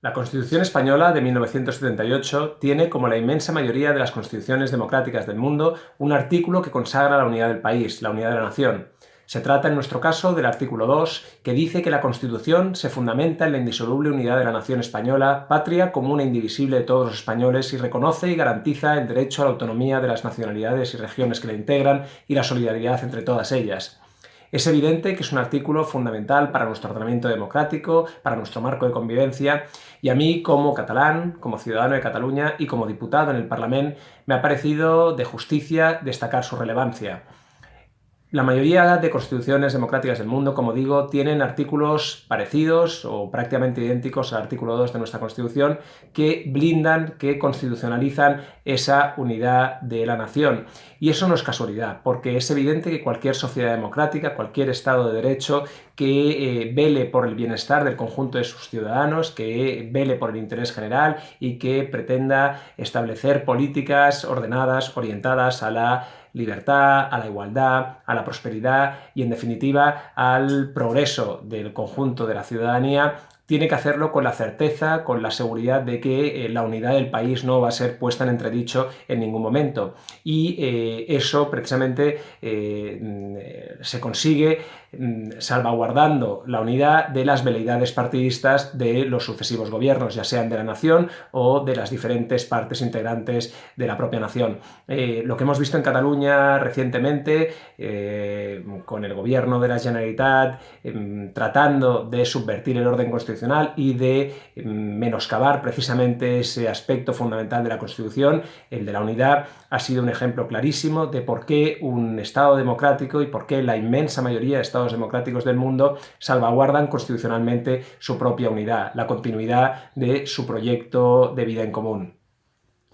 La Constitución española de 1978 tiene, como la inmensa mayoría de las constituciones democráticas del mundo, un artículo que consagra la unidad del país, la unidad de la nación. Se trata, en nuestro caso, del artículo 2, que dice que la Constitución se fundamenta en la indisoluble unidad de la nación española, patria común e indivisible de todos los españoles, y reconoce y garantiza el derecho a la autonomía de las nacionalidades y regiones que la integran y la solidaridad entre todas ellas. Es evidente que es un artículo fundamental para nuestro ordenamiento democrático, para nuestro marco de convivencia, y a mí, como catalán, como ciudadano de Cataluña y como diputado en el Parlament, me ha parecido de justicia destacar su relevancia. La mayoría de constituciones democráticas del mundo, como digo, tienen artículos parecidos o prácticamente idénticos al artículo 2 de nuestra Constitución que blindan, que constitucionalizan esa unidad de la nación. Y eso no es casualidad, porque es evidente que cualquier sociedad democrática, cualquier Estado de Derecho que vele por el bienestar del conjunto de sus ciudadanos, que vele por el interés general y que pretenda establecer políticas ordenadas, orientadas a la libertad, a la igualdad, a la prosperidad y, en definitiva, al progreso del conjunto de la ciudadanía, tiene que hacerlo con la certeza, con la seguridad de que la unidad del país no va a ser puesta en entredicho en ningún momento. Y eso precisamente se consigue salvaguardando la unidad de las veleidades partidistas de los sucesivos gobiernos, ya sean de la nación o de las diferentes partes integrantes de la propia nación. Lo que hemos visto en Cataluña recientemente, con el gobierno de la Generalitat tratando de subvertir el orden constitucional y de menoscabar precisamente ese aspecto fundamental de la Constitución, el de la unidad, ha sido un ejemplo clarísimo de por qué un Estado democrático y por qué la inmensa mayoría de Estados democráticos del mundo salvaguardan constitucionalmente su propia unidad, la continuidad de su proyecto de vida en común.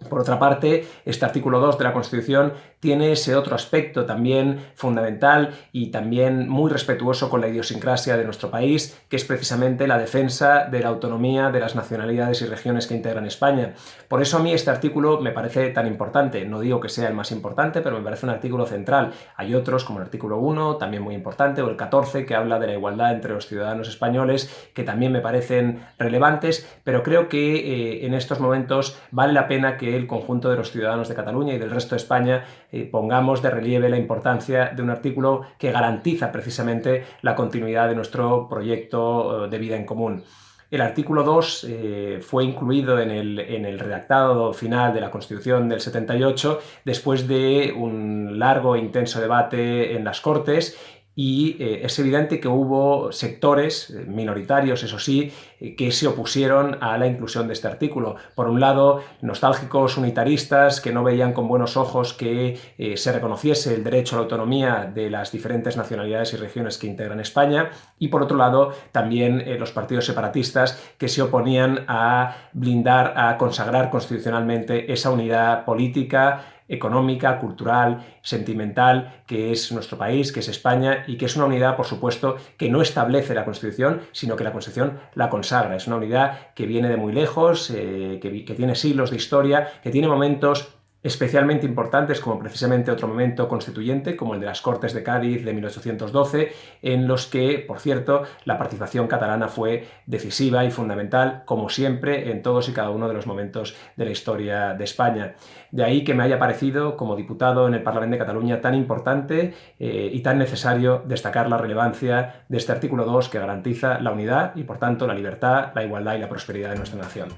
Por otra parte, este artículo 2 de la Constitución tiene ese otro aspecto también fundamental y también muy respetuoso con la idiosincrasia de nuestro país, que es precisamente la defensa de la autonomía de las nacionalidades y regiones que integran España. Por eso a mí este artículo me parece tan importante. No digo que sea el más importante, pero me parece un artículo central. Hay otros, como el artículo 1, también muy importante, o el 14, que habla de la igualdad entre los ciudadanos españoles, que también me parecen relevantes, pero creo que en estos momentos vale la pena que el conjunto de los ciudadanos de Cataluña y del resto de España pongamos de relieve la importancia de un artículo que garantiza precisamente la continuidad de nuestro proyecto de vida en común. El artículo 2 fue incluido en el redactado final de la Constitución del 78 después de un largo e intenso debate en las Cortes. Y es evidente que hubo sectores minoritarios, eso sí, que se opusieron a la inclusión de este artículo. Por un lado, nostálgicos unitaristas que no veían con buenos ojos que se reconociese el derecho a la autonomía de las diferentes nacionalidades y regiones que integran España, y por otro lado, también los partidos separatistas que se oponían a blindar, a consagrar constitucionalmente esa unidad política, económica, cultural, sentimental, que es nuestro país, que es España, y que es una unidad, por supuesto, que no establece la Constitución, sino que la Constitución la consagra. Es una unidad que viene de muy lejos, que tiene siglos de historia, que tiene momentos especialmente importantes, como precisamente otro momento constituyente, como el de las Cortes de Cádiz de 1812, en los que, por cierto, la participación catalana fue decisiva y fundamental, como siempre, en todos y cada uno de los momentos de la historia de España. De ahí que me haya parecido, como diputado en el Parlamento de Cataluña, tan importante y tan necesario destacar la relevancia de este artículo 2 que garantiza la unidad y, por tanto, la libertad, la igualdad y la prosperidad de nuestra nación.